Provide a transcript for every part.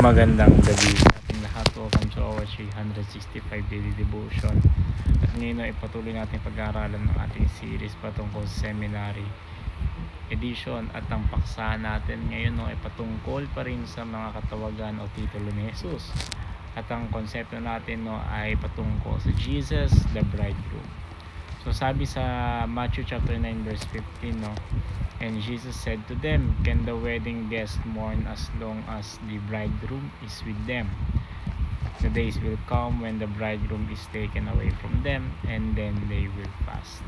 Magandang gabi sa ating lahat. Welcome to our 365 daily devotion. At ngayon ay patuloy natin pag-aaralan ng ating series patungkol sa seminary edition. At ang paksa natin ngayon ay patungkol pa rin sa mga katawagan o titulo ni Jesus. At ang konsepto natin ay patungkol sa Jesus, the bridegroom. So sabi sa Matthew chapter 9 verse 15, and Jesus said to them, can the wedding guests mourn as long as the bridegroom is with them? The days will come when the bridegroom is taken away from them, and then they will fast.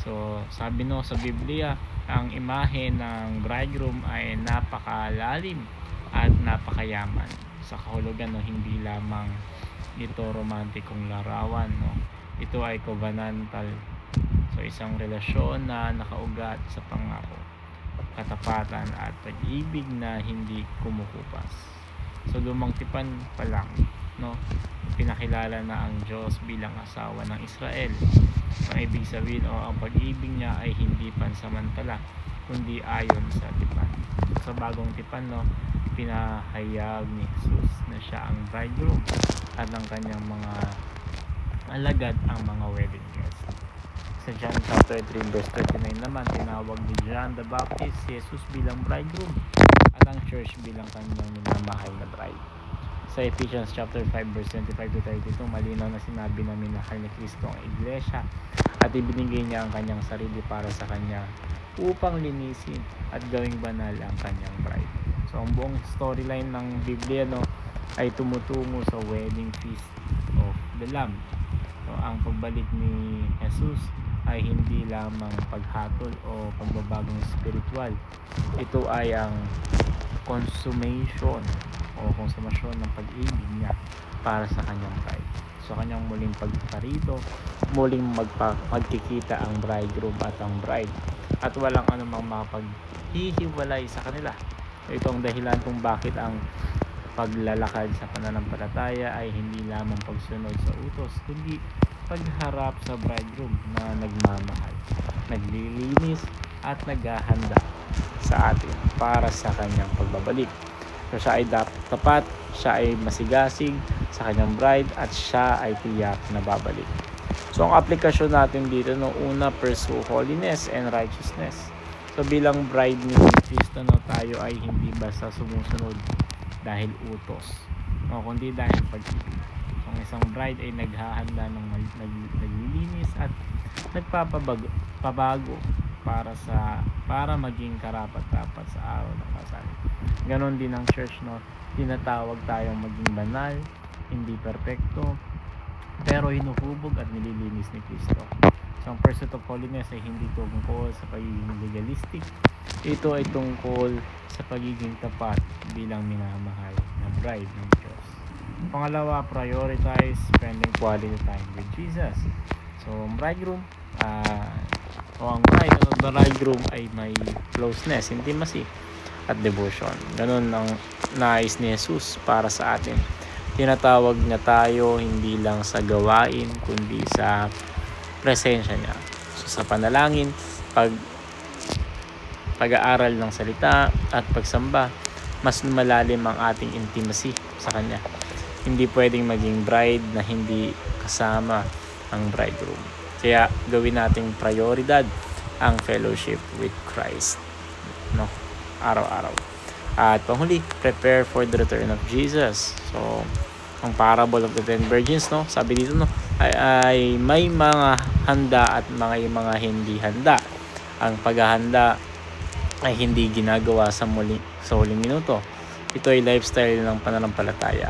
So sabi sa Biblia, ang imahe ng bridegroom ay napakalalim at napakayaman sa kahulugan, hindi lamang ito romantikong larawan, ito ay covenantal. So isang relasyon na nakaugat sa pangako, katapatan at pag-ibig na hindi kumukupas. So lumang tipan pa lang, pinakilala na ang Diyos bilang asawa ng Israel. Ang ibig sabihin ang pag-ibig niya ay hindi pansamantala, kundi ayon sa tipan. Sa bagong tipan, pinahayag ni Jesus na siya ang bridegroom at ang kanyang mga alagad ang mga wedding guests. Sa John chapter 3 verse 39 naman, tinawag ni John the Baptist si Jesus bilang bridegroom at ang church bilang kanyang minamahal na bride. Sa Ephesians chapter 5 verse 25 to 32, malinaw na sinabi na minahal ni Kristo ang iglesia at ibinigay niya ang kanyang sarili para sa kanya upang linisin at gawing banal ang kanyang bride. So ang buong storyline ng Biblia ay tumutungo sa wedding feast of the Lamb. So ang pagbalik ni Jesus ay hindi lamang paghatol o pagbabagong spiritual. Ito ay ang consummation o konsumasyon ng pag-ibig niya para sa kanyang bride. So kanyang muling pagparito, muling magkikita ang bridegroom at ang bride, at walang anumang makapaghihiwalay sa kanila. Ito ang dahilan kung bakit ang paglalakad sa pananampalataya ay hindi lamang pagsunod sa utos, kundi pagharap sa bridegroom na nagmamahal, naglilinis at naghahanda sa atin para sa kanyang pagbabalik. So siya ay tapat, siya ay masigasig sa kanyang bride, at siya ay tiyak na babalik. So ang aplikasyon natin dito, una, pursue holiness and righteousness. So bilang bride ni Kristo, tayo ay hindi basta sumusunod dahil utos, kundi dahil pag-ibig. Ang isang bride ay naghahanda ng naglilinis at nagpapabago para maging karapat-dapat sa araw ng kasal. Ganon din ang church, tinatawag tayong maging banal, hindi perpekto, pero hinuhubog at nililinis ni Kristo. So ang pursuit of holiness ay hindi tungkol sa pagiging legalistic. Ito ay tungkol sa pagiging tapat bilang minamahal na bride ng Diyos. Pangalawa, prioritize spending quality time with Jesus. So ang bridegroom ang bride at the bridegroom ay may closeness, intimacy at devotion. Ganun ang nais ni Jesus para sa atin. Tinatawag niya tayo hindi lang sa gawain, kundi sa presensya niya. So sa panalangin, pag-aaral ng salita at pagsamba, mas malalim ang ating intimacy sa Kanya. Hindi pwedeng maging bride na hindi kasama ang bridegroom. Kaya gawin nating prioridad ang fellowship with Christ, araw-araw. At panghuli, prepare for the return of Jesus. So ang parable of the 10 virgins, sabi dito ay may mga handa at mga hindi handa. Ang paghahanda ay hindi ginagawa sa huling minuto. Ito ay lifestyle ng pananampalataya,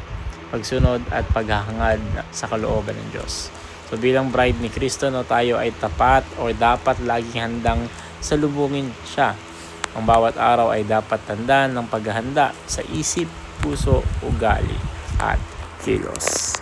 pagsunod at paghahangad sa kalooban ng Diyos. So bilang bride ni Kristo, tayo ay tapat o dapat laging handang salubungin siya. Ang bawat araw ay dapat tandaan ng paghahanda sa isip, puso, ugali at kilos.